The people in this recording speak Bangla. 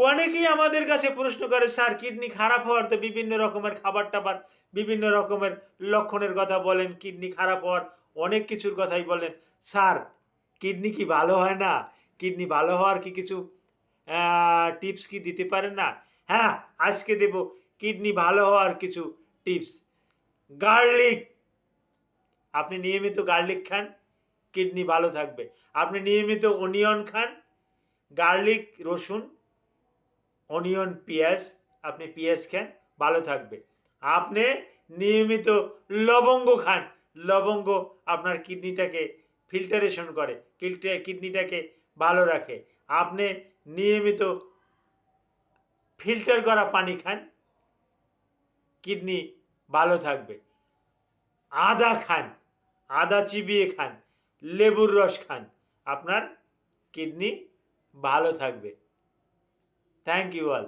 অনেকেই আমাদের কাছে প্রশ্ন করে, স্যার কিডনি খারাপ হওয়ার তো বিভিন্ন রকমের খাবার টাবার, বিভিন্ন রকমের লক্ষণের কথা বলেন, কিডনি খারাপ হওয়ার অনেক কিছুর কথাই বলেন। স্যার কিডনি কি ভালো হয় না? কিডনি ভালো হওয়ার কি কিছু টিপস কি দিতে পারেন না? হ্যাঁ, আজকে দেব কিডনি ভালো হওয়ার কিছু টিপস। গার্লিক, আপনি নিয়মিত গার্লিক খান, কিডনি ভালো থাকবে। আপনি নিয়মিত অনিয়ন খান, গার্লিক, রসুন, অনিয়ন, পেঁয়াজ, আপনি পেঁয়াজ খান, ভালো থাকবে। আপনি নিয়মিত লবঙ্গ খান, লবঙ্গ আপনার কিডনিটাকে ফিল্টারেশন করে, কিডনিটাকে ভালো রাখে। আপনি নিয়মিত ফিল্টার করা পানি খান, কিডনি ভালো থাকবে। আদা খান, আদা চিবিয়ে খান, লেবুর রস খান, আপনার কিডনি ভালো থাকবে। Thank you all.